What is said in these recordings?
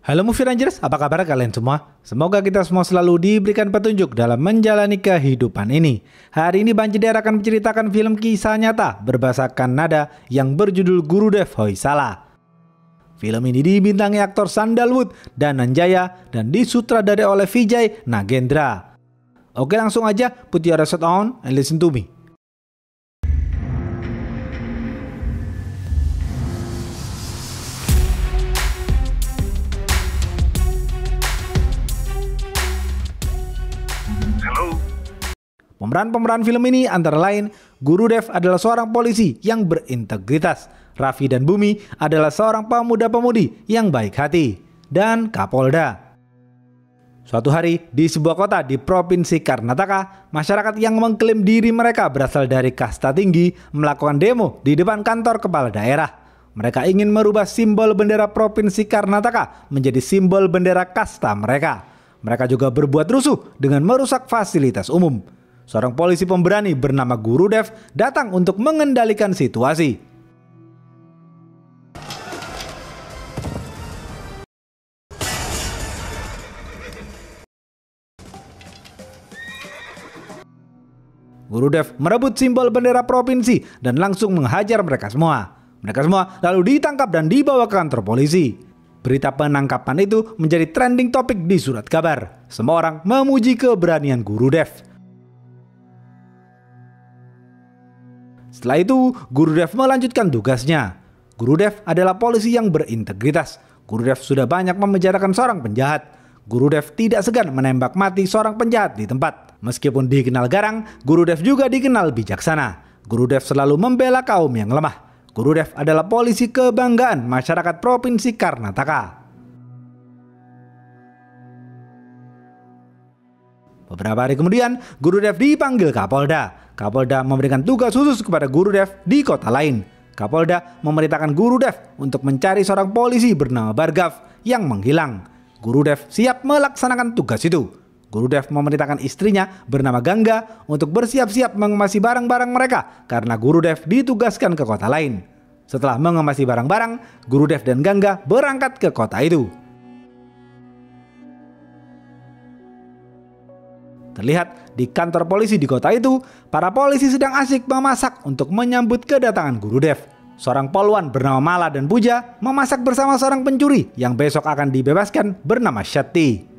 Halo Movie Rangers, apa kabar kalian semua? Semoga kita semua selalu diberikan petunjuk dalam menjalani kehidupan ini. Hari ini Bang Jeder akan menceritakan film kisah nyata berbahasa Kannada yang berjudul Gurudev Hoysala. Film ini dibintangi aktor Sandalwood dan Nanjaya dan disutradarai oleh Vijay Nagendra. Oke, langsung aja, put your headset on and listen to me. Pemeran-pemeran film ini antara lain Gurudev adalah seorang polisi yang berintegritas, Raffi dan Bumi adalah seorang pemuda-pemudi yang baik hati, dan Kapolda. Suatu hari di sebuah kota di Provinsi Karnataka, masyarakat yang mengklaim diri mereka berasal dari kasta tinggi melakukan demo di depan kantor kepala daerah. Mereka ingin merubah simbol bendera Provinsi Karnataka menjadi simbol bendera kasta mereka. Mereka juga berbuat rusuh dengan merusak fasilitas umum. Seorang polisi pemberani bernama Gurudev datang untuk mengendalikan situasi. Gurudev merebut simbol bendera provinsi dan langsung menghajar mereka semua. Mereka semua lalu ditangkap dan dibawa ke kantor polisi. Berita penangkapan itu menjadi trending topik di surat kabar. Semua orang memuji keberanian Gurudev. Setelah itu, Gurudev melanjutkan tugasnya. Gurudev adalah polisi yang berintegritas. Gurudev sudah banyak memenjarakan seorang penjahat. Gurudev tidak segan menembak mati seorang penjahat di tempat. Meskipun dikenal garang, Gurudev juga dikenal bijaksana. Gurudev selalu membela kaum yang lemah. Gurudev adalah polisi kebanggaan masyarakat Provinsi Karnataka. Beberapa hari kemudian, Gurudev dipanggil Kapolda. Kapolda memberikan tugas khusus kepada Gurudev di kota lain. Kapolda memerintahkan Gurudev untuk mencari seorang polisi bernama Bhargav yang menghilang. Gurudev siap melaksanakan tugas itu. Gurudev memerintahkan istrinya bernama Ganga untuk bersiap-siap mengemasi barang-barang mereka karena Gurudev ditugaskan ke kota lain. Setelah mengemasi barang-barang, Gurudev dan Ganga berangkat ke kota itu. Terlihat di kantor polisi di kota itu, para polisi sedang asik memasak untuk menyambut kedatangan Gurudev. Seorang polwan bernama Mala dan Puja memasak bersama seorang pencuri yang besok akan dibebaskan bernama Shatti.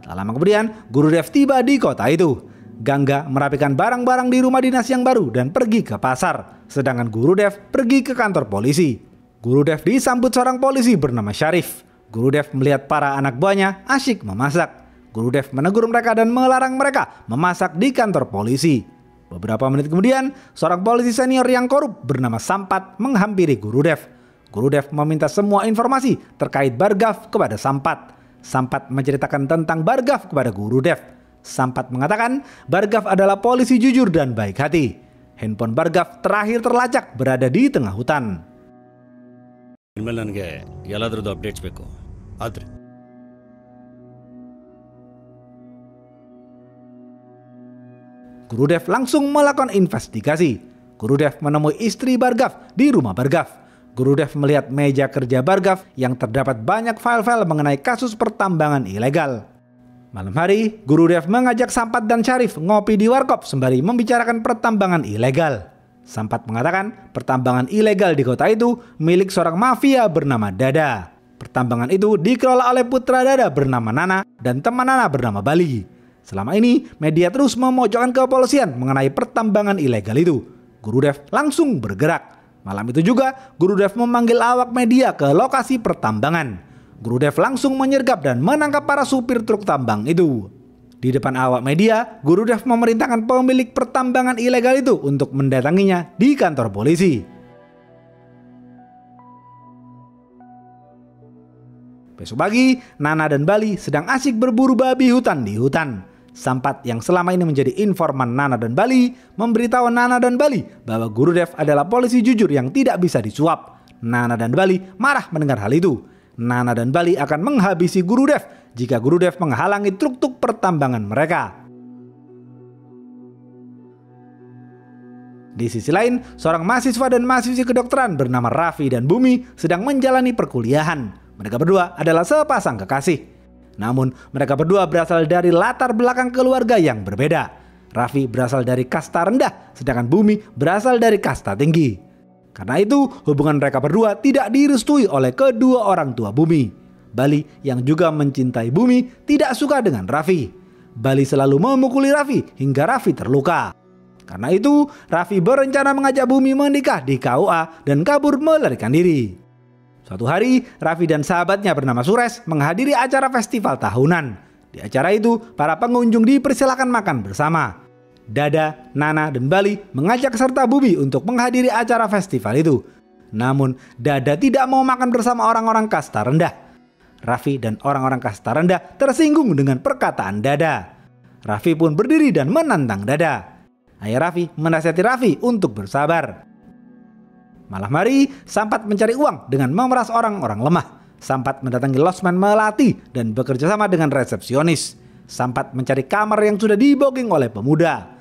Tak lama kemudian, Gurudev tiba di kota itu. Ganga merapikan barang-barang di rumah dinas yang baru dan pergi ke pasar, sedangkan Gurudev pergi ke kantor polisi. Gurudev disambut seorang polisi bernama Sharif. Gurudev melihat para anak buahnya asyik memasak. Gurudev menegur mereka dan melarang mereka memasak di kantor polisi. Beberapa menit kemudian, seorang polisi senior yang korup bernama Sampat menghampiri Gurudev. Gurudev meminta semua informasi terkait Bhargav kepada Sampat. Sampat menceritakan tentang Bhargav kepada Gurudev. Sampat mengatakan Bhargav adalah polisi jujur dan baik hati. Handphone Bhargav terakhir terlacak berada di tengah hutan. Gurudev langsung melakukan investigasi. Gurudev menemui istri Bhargav di rumah Bhargav. Gurudev melihat meja kerja Bhargav yang terdapat banyak file-file mengenai kasus pertambangan ilegal. Malam hari, Gurudev mengajak Sampat dan Sharif ngopi di warkop sembari membicarakan pertambangan ilegal. Sampat mengatakan pertambangan ilegal di kota itu milik seorang mafia bernama Dada. Pertambangan itu dikelola oleh putra Dada bernama Nana dan teman Nana bernama Bali. Selama ini, media terus memojokkan kepolisian mengenai pertambangan ilegal itu. Gurudev langsung bergerak. Malam itu juga, Gurudev memanggil awak media ke lokasi pertambangan. Gurudev langsung menyergap dan menangkap para supir truk tambang itu. Di depan awak media, Gurudev memerintahkan pemilik pertambangan ilegal itu untuk mendatanginya di kantor polisi. Besok pagi, Nana dan Bali sedang asik berburu babi hutan di hutan. Sampat yang selama ini menjadi informan Nana dan Bali memberitahu Nana dan Bali bahwa Gurudev adalah polisi jujur yang tidak bisa disuap. Nana dan Bali marah mendengar hal itu. Nana dan Bali akan menghabisi Gurudev jika Gurudev menghalangi truk-truk pertambangan mereka. Di sisi lain, seorang mahasiswa dan mahasiswi kedokteran bernama Raffi dan Bumi sedang menjalani perkuliahan. Mereka berdua adalah sepasang kekasih. Namun mereka berdua berasal dari latar belakang keluarga yang berbeda. Raffi berasal dari kasta rendah, sedangkan Bumi berasal dari kasta tinggi. Karena itu hubungan mereka berdua tidak direstui oleh kedua orang tua Bumi. Bali yang juga mencintai Bumi tidak suka dengan Raffi. Bali selalu memukuli Raffi hingga Raffi terluka. Karena itu Raffi berencana mengajak Bumi menikah di KUA dan kabur melarikan diri. Suatu hari, Raffi dan sahabatnya bernama Sures menghadiri acara festival tahunan. Di acara itu, para pengunjung dipersilakan makan bersama. Dada, Nana, dan Bali mengajak peserta Bumi untuk menghadiri acara festival itu. Namun, Dada tidak mau makan bersama orang-orang kasta rendah. Raffi dan orang-orang kasta rendah tersinggung dengan perkataan Dada. Raffi pun berdiri dan menantang Dada. Ayah Raffi menasihati Raffi untuk bersabar. Malam hari, Sampat mencari uang dengan memeras orang-orang lemah. Sampat mendatangi losmen Melati dan bekerja sama dengan resepsionis. Sampat mencari kamar yang sudah di-booking oleh pemuda.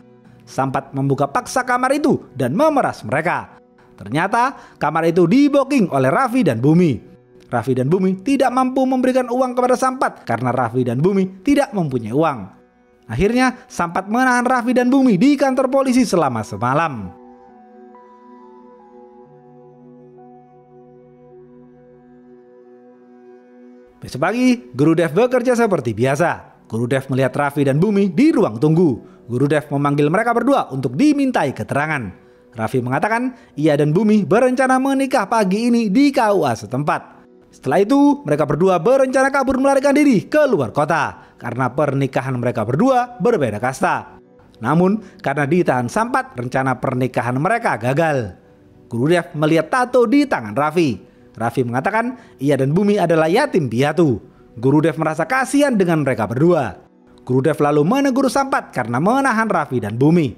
Sampat membuka paksa kamar itu dan memeras mereka. Ternyata kamar itu di-booking oleh Raffi dan Bumi. Raffi dan Bumi tidak mampu memberikan uang kepada Sampat karena Raffi dan Bumi tidak mempunyai uang. Akhirnya Sampat menahan Raffi dan Bumi di kantor polisi selama semalam. Besok pagi, Guru Dev bekerja seperti biasa. Guru Dev melihat Raffi dan Bumi di ruang tunggu. Guru Dev memanggil mereka berdua untuk dimintai keterangan. Raffi mengatakan ia dan Bumi berencana menikah pagi ini di KUA setempat. Setelah itu, mereka berdua berencana kabur melarikan diri ke luar kota karena pernikahan mereka berdua berbeda kasta. Namun, karena ditahan Sampat, rencana pernikahan mereka gagal. Guru Dev melihat tato di tangan Raffi. Raffi mengatakan ia dan Bumi adalah yatim piatu. Guru Dev merasa kasihan dengan mereka berdua. Guru Dev lalu menegur Sampat karena menahan Raffi dan Bumi.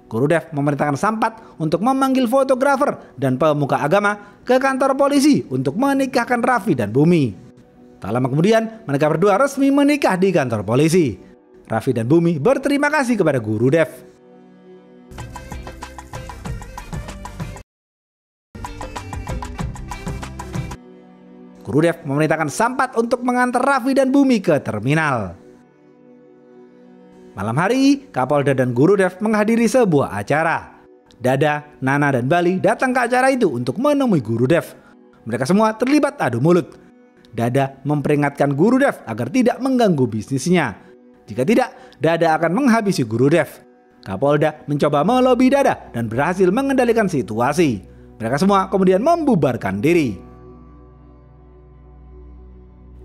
Guru Dev memerintahkan Sampat untuk memanggil fotografer dan pemuka agama ke kantor polisi untuk menikahkan Raffi dan Bumi. Tak lama kemudian mereka berdua resmi menikah di kantor polisi. Raffi dan Bumi berterima kasih kepada Guru Dev. Guru Dev memerintahkan Sampat untuk mengantar Raffi dan Bumi ke terminal. Malam hari, Kapolda dan Guru Dev menghadiri sebuah acara. Dada, Nana, dan Bali datang ke acara itu untuk menemui Guru Dev. Mereka semua terlibat adu mulut. Dada memperingatkan Guru Dev agar tidak mengganggu bisnisnya. Jika tidak, Dada akan menghabisi Guru Dev. Kapolda mencoba melobi Dada dan berhasil mengendalikan situasi. Mereka semua kemudian membubarkan diri.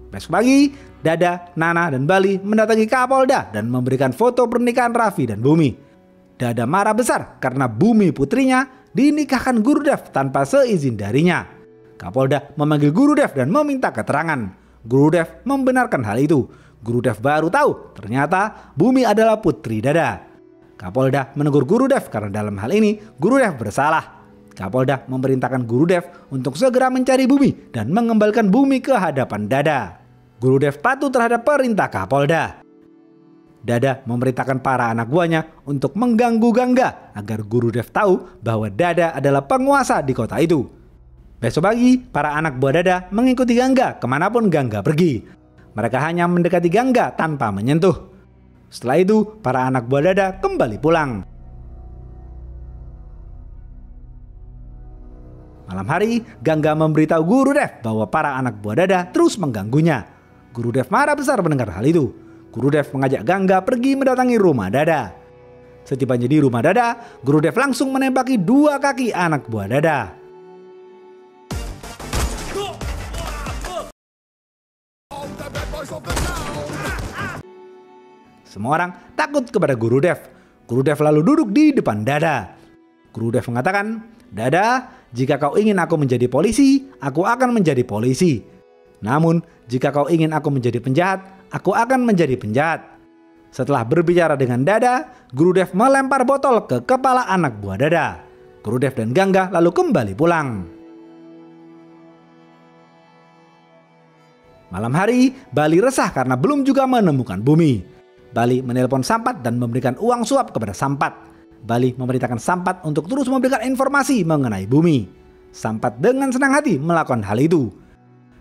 Besok pagi, Dada, Nana, dan Bali mendatangi Kapolda dan memberikan foto pernikahan Raffi dan Bumi. Dada marah besar karena Bumi putrinya dinikahkan Guru Dev tanpa seizin darinya. Kapolda memanggil Guru Dev dan meminta keterangan. Guru Dev membenarkan hal itu. Guru Dev baru tahu ternyata Bumi adalah putri Dada. Kapolda menegur Guru Dev karena dalam hal ini Guru Dev bersalah. Kapolda memerintahkan Guru Dev untuk segera mencari Bumi dan mengembalikan Bumi ke hadapan Dada. Guru Dev patuh terhadap perintah Kapolda. Dada memerintahkan para anak buahnya untuk mengganggu Gangga agar Guru Dev tahu bahwa Dada adalah penguasa di kota itu. Besok pagi, para anak buah Dada mengikuti Gangga kemanapun Gangga pergi. Mereka hanya mendekati Gangga tanpa menyentuh. Setelah itu, para anak buah Dada kembali pulang. Malam hari, Gangga memberitahu Guru Dev bahwa para anak buah Dada terus mengganggunya. Guru Dev marah besar mendengar hal itu. Guru Dev mengajak Gangga pergi mendatangi rumah Dada. Setibanya di rumah Dada, Guru Dev langsung menembaki dua kaki anak buah Dada. Semua orang takut kepada Guru Dev. Guru Dev lalu duduk di depan Dada. Guru Dev mengatakan, "Dada, jika kau ingin aku menjadi polisi, aku akan menjadi polisi. Namun, jika kau ingin aku menjadi penjahat, aku akan menjadi penjahat." Setelah berbicara dengan Dada, Guru Dev melempar botol ke kepala anak buah Dada. Guru Dev dan Gangga lalu kembali pulang. Malam hari, Bali resah karena belum juga menemukan Bumi. Bali menelpon Sampat dan memberikan uang suap kepada Sampat. Bali memerintahkan Sampat untuk terus memberikan informasi mengenai Bumi. Sampat dengan senang hati melakukan hal itu.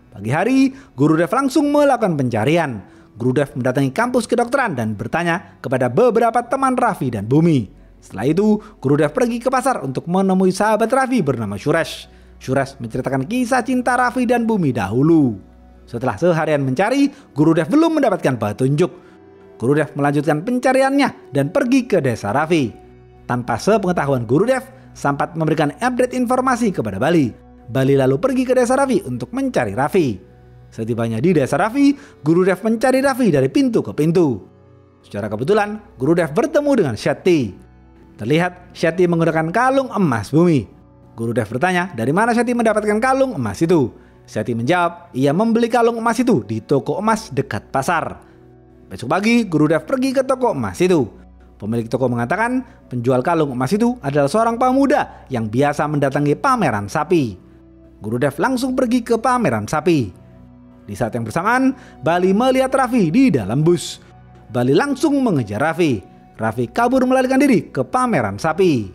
Pagi hari, Guru Dev langsung melakukan pencarian. Guru Dev mendatangi kampus kedokteran dan bertanya kepada beberapa teman Raffi dan Bumi. Setelah itu, Guru Dev pergi ke pasar untuk menemui sahabat Raffi bernama Suresh. Suresh menceritakan kisah cinta Raffi dan Bumi dahulu. Setelah seharian mencari, Guru Dev belum mendapatkan petunjuk. Guru Dev melanjutkan pencariannya dan pergi ke desa Raffi. Tanpa sepengetahuan Guru Dev, Sampat memberikan update informasi kepada Bali. Bali lalu pergi ke desa Raffi untuk mencari Raffi. Setibanya di desa Raffi, Guru Dev mencari Raffi dari pintu ke pintu. Secara kebetulan, Guru Dev bertemu dengan Shetty. Terlihat Shetty menggunakan kalung emas Bumi. Guru Dev bertanya dari mana Shetty mendapatkan kalung emas itu. Shetty menjawab, ia membeli kalung emas itu di toko emas dekat pasar. Besok pagi, Guru Dev pergi ke toko emas itu. Pemilik toko mengatakan penjual kalung emas itu adalah seorang pemuda yang biasa mendatangi pameran sapi. Guru Dev langsung pergi ke pameran sapi. Di saat yang bersamaan, Bali melihat Raffi di dalam bus. Bali langsung mengejar Raffi. Raffi kabur melarikan diri ke pameran sapi.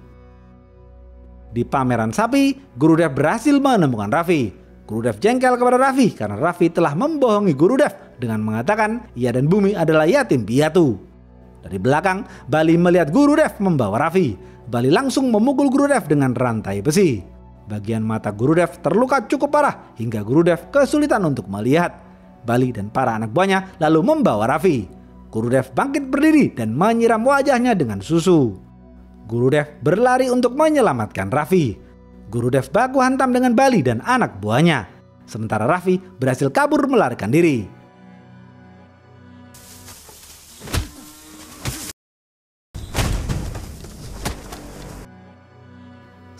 Di pameran sapi, Guru Dev berhasil menemukan Raffi. Guru Dev jengkel kepada Raffi karena Raffi telah membohongi Guru Dev dengan mengatakan ia dan Bumi adalah yatim piatu. Dari belakang, Bali melihat Guru Dev membawa Raffi. Bali langsung memukul Guru Dev dengan rantai besi. Bagian mata Guru Dev terluka cukup parah hingga Guru Dev kesulitan untuk melihat. Bali dan para anak buahnya lalu membawa Raffi. Guru Dev bangkit berdiri dan menyiram wajahnya dengan susu. Guru Dev berlari untuk menyelamatkan Raffi. Guru Dev baku hantam dengan Bali dan anak buahnya. Sementara Raffi berhasil kabur melarikan diri.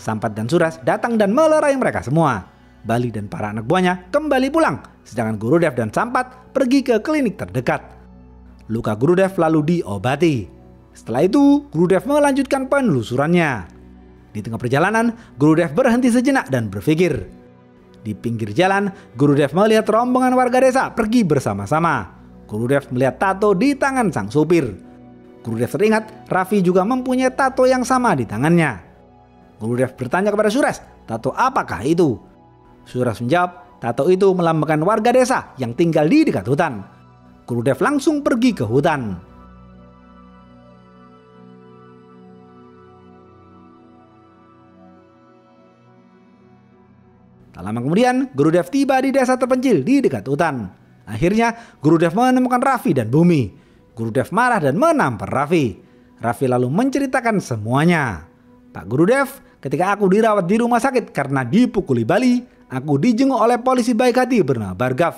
Sampat dan Suresh datang dan melerai mereka semua. Bali dan para anak buahnya kembali pulang, sedangkan Guru Dev dan Sampat pergi ke klinik terdekat. Luka Guru Dev lalu diobati. Setelah itu, Guru Dev melanjutkan penelusurannya. Di tengah perjalanan, Guru Dev berhenti sejenak dan berpikir. Di pinggir jalan, Guru Dev melihat rombongan warga desa pergi bersama-sama. Guru Dev melihat tato di tangan sang supir. Guru Dev teringat Raffi juga mempunyai tato yang sama di tangannya. Guru Dev bertanya kepada Suresh, tato apakah itu? Suresh menjawab, tato itu melambangkan warga desa yang tinggal di dekat hutan. Guru Dev langsung pergi ke hutan. Tak lama kemudian, Guru Dev tiba di desa terpencil di dekat hutan. Akhirnya, Guru Dev menemukan Raffi dan Bumi. Guru Dev marah dan menampar Raffi. Raffi lalu menceritakan semuanya. Pak Guru Dev, ketika aku dirawat di rumah sakit karena dipukuli Bali, aku dijenguk oleh polisi baik hati bernama Bargav.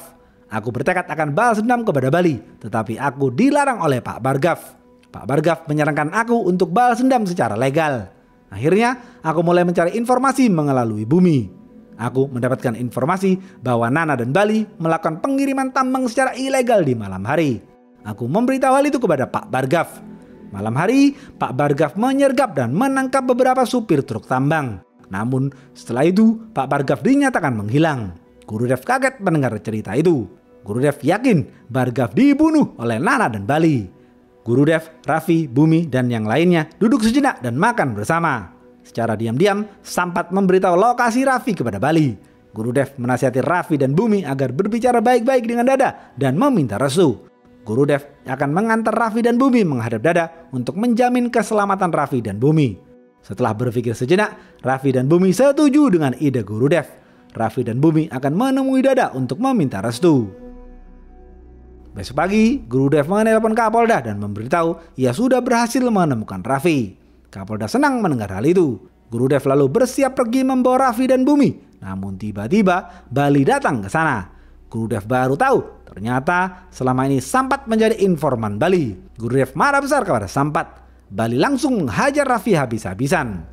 Aku bertekad akan balas dendam kepada Bali, tetapi aku dilarang oleh Pak Bargav. Pak Bargav menyarankan aku untuk balas dendam secara legal. Akhirnya, aku mulai mencari informasi melalui Bumi. Aku mendapatkan informasi bahwa Nana dan Bali melakukan pengiriman tambang secara ilegal di malam hari. Aku memberitahu hal itu kepada Pak Bargav. Malam hari, Pak Bargav menyergap dan menangkap beberapa supir truk tambang. Namun, setelah itu, Pak Bargav dinyatakan menghilang. Guru Dev kaget mendengar cerita itu. Guru Dev yakin Bargav dibunuh oleh Nana dan Bali. Guru Dev, Raffi, Bumi, dan yang lainnya duduk sejenak dan makan bersama. Secara diam-diam, Sampat memberitahu lokasi Raffi kepada Bali. Guru Dev menasihati Raffi dan Bumi agar berbicara baik-baik dengan Dada dan meminta restu. Guru Dev akan mengantar Raffi dan Bumi menghadap Dada untuk menjamin keselamatan Raffi dan Bumi. Setelah berpikir sejenak, Raffi dan Bumi setuju dengan ide Guru Dev. Raffi dan Bumi akan menemui Dada untuk meminta restu. Besok pagi, Guru Dev menelpon Kapolda dan memberitahu ia sudah berhasil menemukan Raffi. Kapolda senang mendengar hal itu. Guru Dev lalu bersiap pergi membawa Raffi dan Bumi. Namun tiba-tiba Bali datang ke sana. Guru Dev baru tahu ternyata selama ini Sampat menjadi informan Bali. Guru Dev marah besar kepada Sampat. Bali langsung menghajar Raffi habis-habisan.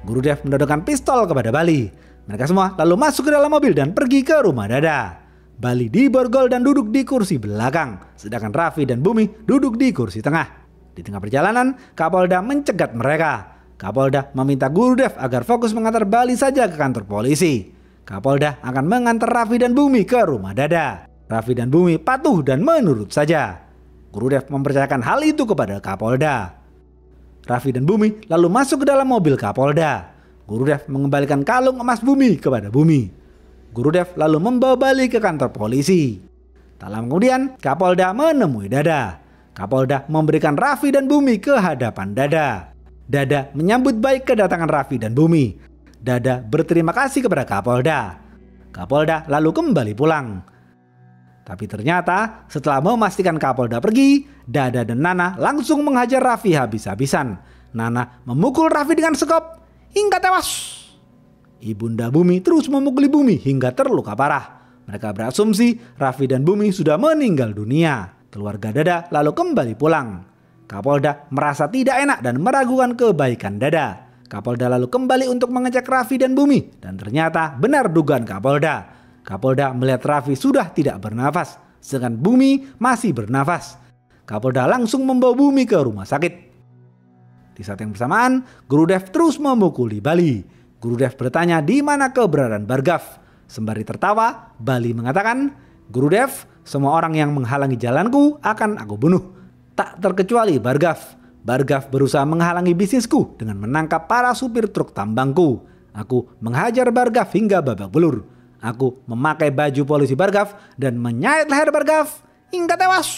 Guru Dev menodongkan pistol kepada Bali. Mereka semua lalu masuk ke dalam mobil dan pergi ke rumah Dada. Bali diborgol dan duduk di kursi belakang, sedangkan Raffi dan Bumi duduk di kursi tengah. Di tengah perjalanan, Kapolda mencegat mereka. Kapolda meminta Guru Dev agar fokus mengantar Bali saja ke kantor polisi. Kapolda akan mengantar Raffi dan Bumi ke rumah Dada. Raffi dan Bumi patuh dan menurut saja. Guru Dev mempercayakan hal itu kepada Kapolda. Raffi dan Bumi lalu masuk ke dalam mobil Kapolda. Guru Dev mengembalikan kalung emas Bumi kepada Bumi. Guru Dev lalu membawa Bali ke kantor polisi. Tak lama kemudian, Kapolda menemui Dada. Kapolda memberikan Raffi dan Bumi ke hadapan Dada. Dada menyambut baik kedatangan Raffi dan Bumi. Dada berterima kasih kepada Kapolda. Kapolda lalu kembali pulang. Tapi ternyata setelah memastikan Kapolda pergi, Dada dan Nana langsung menghajar Raffi habis-habisan. Nana memukul Raffi dengan sekop hingga tewas. Ibunda Bumi terus memukuli Bumi hingga terluka parah. Mereka berasumsi Raffi dan Bumi sudah meninggal dunia. Keluarga Dada lalu kembali pulang. Kapolda merasa tidak enak dan meragukan kebaikan Dada. Kapolda lalu kembali untuk mengecek Raffi dan Bumi, dan ternyata benar dugaan Kapolda. Kapolda melihat Raffi sudah tidak bernafas, sedangkan Bumi masih bernafas. Kapolda langsung membawa Bumi ke rumah sakit. Di saat yang bersamaan, Guru Dev terus memukuli Bali. Guru Dev bertanya di mana keberadaan Bargav. Sembari tertawa, Bali mengatakan, "Guru Dev, semua orang yang menghalangi jalanku akan aku bunuh. Tak terkecuali Bargav. Bargav berusaha menghalangi bisnisku dengan menangkap para supir truk tambangku. Aku menghajar Bargav hingga babak belur. Aku memakai baju polisi Bargav dan menyayat leher Bargav hingga tewas."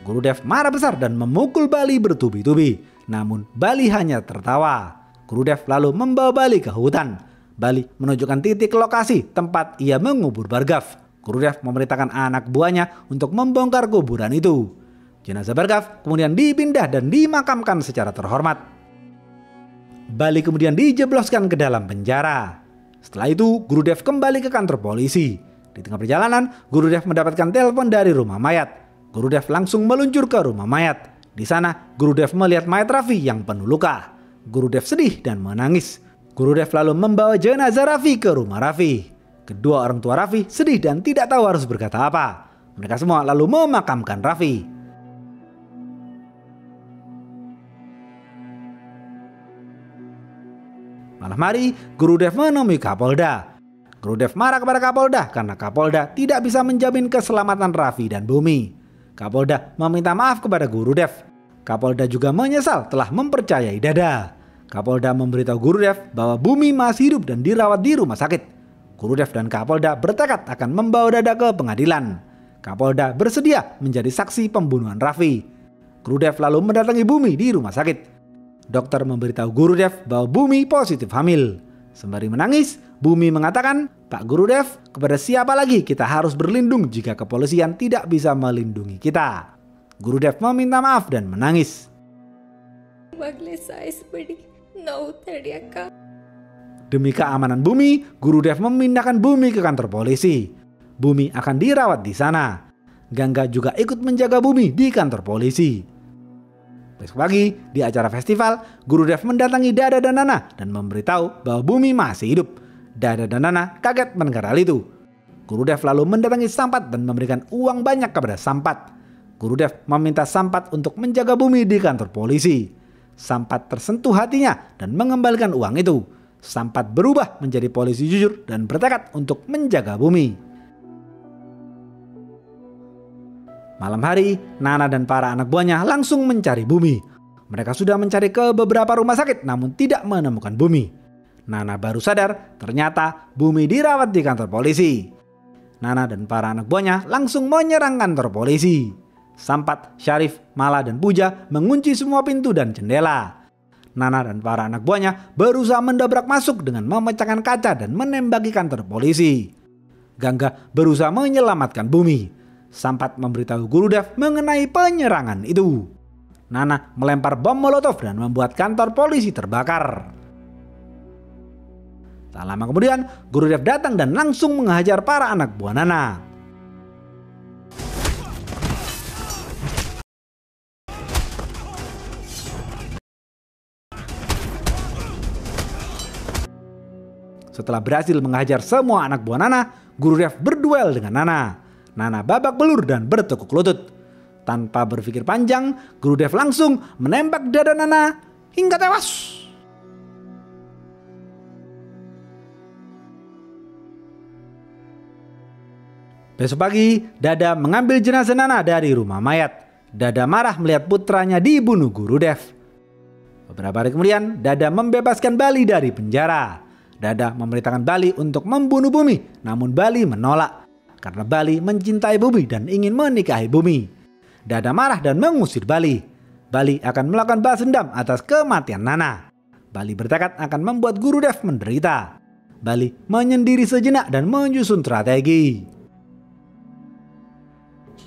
Guru Dev marah besar dan memukul Bali bertubi-tubi. Namun Bali hanya tertawa. Guru Dev lalu membawa Bali ke hutan. Bali menunjukkan titik lokasi tempat ia mengubur Bargav. Guru Dev memerintahkan anak buahnya untuk membongkar kuburan itu. Jenazah Bargav kemudian dipindah dan dimakamkan secara terhormat. Bali kemudian dijebloskan ke dalam penjara. Setelah itu, Guru Dev kembali ke kantor polisi. Di tengah perjalanan, Guru Dev mendapatkan telepon dari rumah mayat. Guru Dev langsung meluncur ke rumah mayat. Di sana, Guru Dev melihat mayat Raffi yang penuh luka. Guru Dev sedih dan menangis. Guru Dev lalu membawa jenazah Raffi ke rumah Raffi. Kedua orang tua Raffi sedih dan tidak tahu harus berkata apa. Mereka semua lalu memakamkan Raffi. Malam hari, Guru Dev menemui Kapolda. Guru Dev marah kepada Kapolda karena Kapolda tidak bisa menjamin keselamatan Raffi dan Bumi. Kapolda meminta maaf kepada Guru Dev. Kapolda juga menyesal telah mempercayai Dada. Kapolda memberitahu Guru Dev bahwa Bumi masih hidup dan dirawat di rumah sakit. Guru Dev dan Kapolda bertekad akan membawa Dada ke pengadilan. Kapolda bersedia menjadi saksi pembunuhan Raffi. Guru Dev lalu mendatangi Bumi di rumah sakit. Dokter memberitahu Guru Dev bahwa Bumi positif hamil. Sembari menangis, Bumi mengatakan, "Pak Guru Dev, kepada siapa lagi kita harus berlindung jika kepolisian tidak bisa melindungi kita?" Guru Dev meminta maaf dan menangis. Demi keamanan Bumi, Guru Dev memindahkan Bumi ke kantor polisi. Bumi akan dirawat di sana. Gangga juga ikut menjaga Bumi di kantor polisi. Besok pagi, di acara festival, Guru Dev mendatangi Dada dan Nana dan memberitahu bahwa Bumi masih hidup. Dada dan Nana kaget mendengar hal itu. Guru Dev lalu mendatangi Sampat dan memberikan uang banyak kepada Sampat. Guru Dev meminta Sampat untuk menjaga Bumi di kantor polisi. Sampat tersentuh hatinya dan mengembalikan uang itu. Sampat berubah menjadi polisi jujur dan bertekad untuk menjaga Bumi. Malam hari, Nana dan para anak buahnya langsung mencari Bumi. Mereka sudah mencari ke beberapa rumah sakit namun tidak menemukan Bumi. Nana baru sadar ternyata Bumi dirawat di kantor polisi. Nana dan para anak buahnya langsung menyerang kantor polisi. Sampat, Syarif, Mala, dan Puja mengunci semua pintu dan jendela. Nana dan para anak buahnya berusaha mendobrak masuk dengan memecahkan kaca dan menembaki kantor polisi. Gangga berusaha menyelamatkan Bumi. Sampat memberitahu Guru Dev mengenai penyerangan itu. Nana melempar bom molotov dan membuat kantor polisi terbakar. Tak lama kemudian, Guru Dev datang dan langsung menghajar para anak buah Nana. Setelah berhasil menghajar semua anak buah Nana, Guru Dev berduel dengan Nana. Nana babak belur dan bertekuk lutut. Tanpa berpikir panjang, Guru Dev langsung menembak dada Nana hingga tewas. Besok pagi, Dada mengambil jenazah Nana dari rumah mayat. Dada marah melihat putranya dibunuh Guru Dev. Beberapa hari kemudian, Dada membebaskan Bali dari penjara. Dada memerintahkan Bali untuk membunuh Bumi, namun Bali menolak karena Bali mencintai Bumi dan ingin menikahi Bumi. Dada marah dan mengusir Bali. Bali akan melakukan balas dendam atas kematian Nana. Bali bertekad akan membuat Guru Dev menderita. Bali menyendiri sejenak dan menyusun strategi.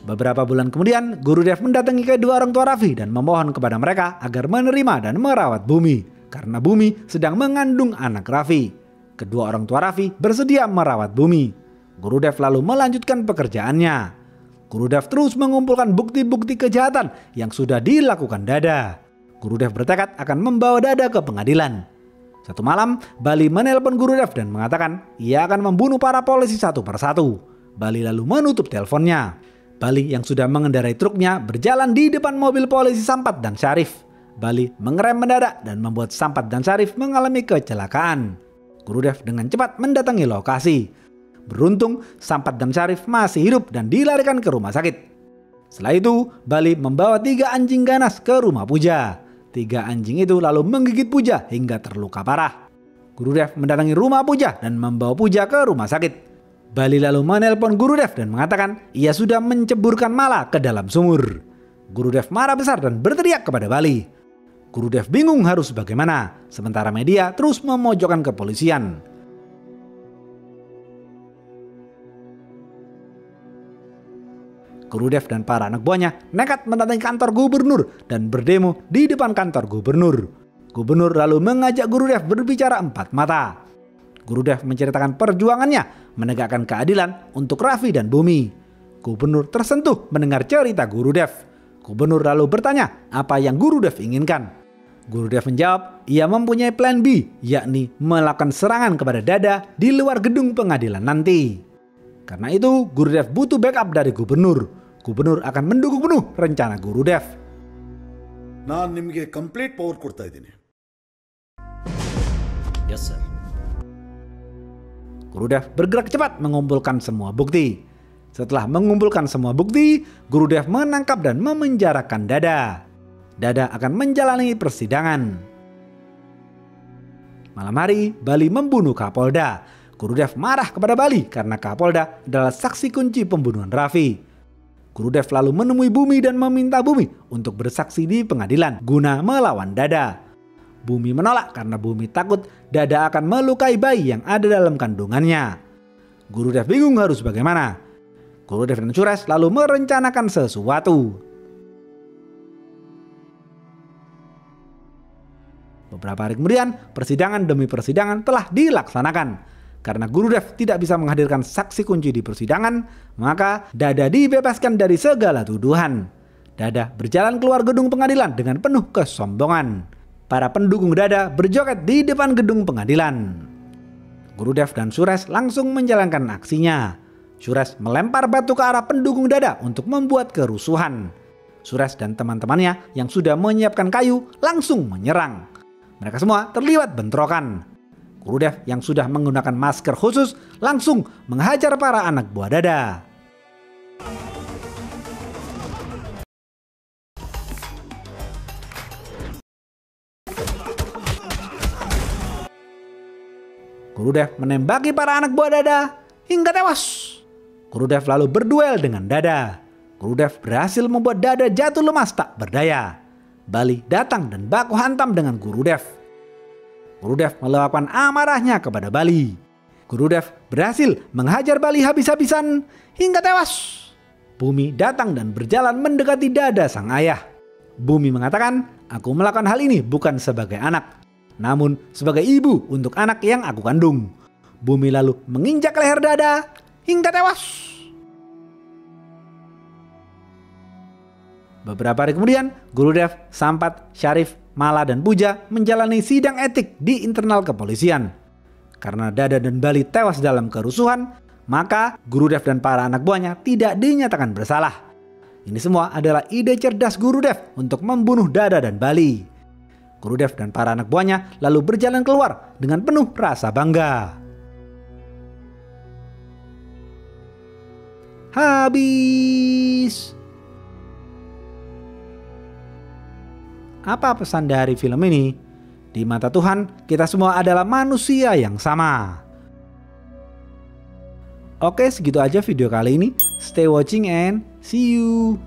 Beberapa bulan kemudian, Guru Dev mendatangi kedua orang tua Raffi dan memohon kepada mereka agar menerima dan merawat Bumi, karena Bumi sedang mengandung anak Raffi. Kedua orang tua Raffi bersedia merawat Bumi. Guru Dev lalu melanjutkan pekerjaannya. Guru Dev terus mengumpulkan bukti-bukti kejahatan yang sudah dilakukan Dada. Guru Dev bertekad akan membawa Dada ke pengadilan. Satu malam, Bali menelpon Guru Dev dan mengatakan ia akan membunuh para polisi satu persatu. Bali lalu menutup teleponnya. Bali yang sudah mengendarai truknya berjalan di depan mobil polisi Sampat dan Syarif. Bali mengerem mendadak dan membuat Sampat dan Syarif mengalami kecelakaan. Guru Dev dengan cepat mendatangi lokasi. Beruntung Sampat dan Syarif masih hidup dan dilarikan ke rumah sakit. Setelah itu Bali membawa 3 anjing ganas ke rumah Puja. 3 anjing itu lalu menggigit Puja hingga terluka parah. Guru Dev mendatangi rumah Puja dan membawa Puja ke rumah sakit. Bali lalu menelpon Guru Dev dan mengatakan ia sudah menceburkan Mala ke dalam sumur. Guru Dev marah besar dan berteriak kepada Bali. Guru Dev bingung harus bagaimana, sementara media terus memojokkan kepolisian. Guru Dev dan para anak buahnya nekat mendatangi kantor gubernur dan berdemo di depan kantor gubernur. Gubernur lalu mengajak Guru Dev berbicara empat mata. Guru Dev menceritakan perjuangannya menegakkan keadilan untuk Raffi dan Bumi. Gubernur tersentuh mendengar cerita Guru Dev. Gubernur lalu bertanya apa yang Guru Dev inginkan. Guru Dev menjawab ia mempunyai plan B, yakni melakukan serangan kepada Dada di luar gedung pengadilan nanti. Karena itu Guru Dev butuh backup dari gubernur. Gubernur akan mendukung penuh rencana Guru Dev. ನಾನು ನಿಮಗೆ complete power ಕೊಡ್ತಾ ಇದ್ದೀನಿ. Yes, sir. Guru Dev bergerak cepat mengumpulkan semua bukti. Setelah mengumpulkan semua bukti, Guru Dev menangkap dan memenjarakan Dada. Dada akan menjalani persidangan. Malam hari, Bali membunuh Kapolda. Guru Dev marah kepada Bali karena Kapolda adalah saksi kunci pembunuhan Raffi. Guru Dev lalu menemui Bumi dan meminta Bumi untuk bersaksi di pengadilan guna melawan Dada. Bumi menolak karena Bumi takut Dada akan melukai bayi yang ada dalam kandungannya. Guru Dev bingung harus bagaimana. Guru Dev dan Suresh lalu merencanakan sesuatu. Beberapa hari kemudian, persidangan demi persidangan telah dilaksanakan. Karena Guru Dev tidak bisa menghadirkan saksi kunci di persidangan, maka Dada dibebaskan dari segala tuduhan. Dada berjalan keluar gedung pengadilan dengan penuh kesombongan. Para pendukung Dada berjoget di depan gedung pengadilan. Guru Dev dan Suresh langsung menjalankan aksinya. Suresh melempar batu ke arah pendukung Dada untuk membuat kerusuhan. Suresh dan teman-temannya yang sudah menyiapkan kayu langsung menyerang. Mereka semua terlibat bentrokan. Guru Dev yang sudah menggunakan masker khusus langsung menghajar para anak buah Dada. Guru Dev menembaki para anak buah Dada hingga tewas. Guru Dev lalu berduel dengan Dada. Guru Dev berhasil membuat Dada jatuh lemas tak berdaya. Bali datang dan baku hantam dengan Guru Dev. Guru Dev meluapkan amarahnya kepada Bali. Guru Dev berhasil menghajar Bali habis-habisan hingga tewas. Bumi datang dan berjalan mendekati Dada sang ayah. Bumi mengatakan, "Aku melakukan hal ini bukan sebagai anak, namun sebagai ibu untuk anak yang aku kandung." Bumi lalu menginjak leher Dada hingga tewas. Beberapa hari kemudian, Guru Dev, Sampat, Syarif, Mala, dan Puja menjalani sidang etik di internal kepolisian. Karena Dada dan Bali tewas dalam kerusuhan, maka Guru Dev dan para anak buahnya tidak dinyatakan bersalah. Ini semua adalah ide cerdas Guru Dev untuk membunuh Dada dan Bali. Guru Dev dan para anak buahnya lalu berjalan keluar dengan penuh rasa bangga. habis. Apa pesan dari film ini? Di mata Tuhan, kita semua adalah manusia yang sama. Oke, segitu aja video kali ini. Stay watching and see you.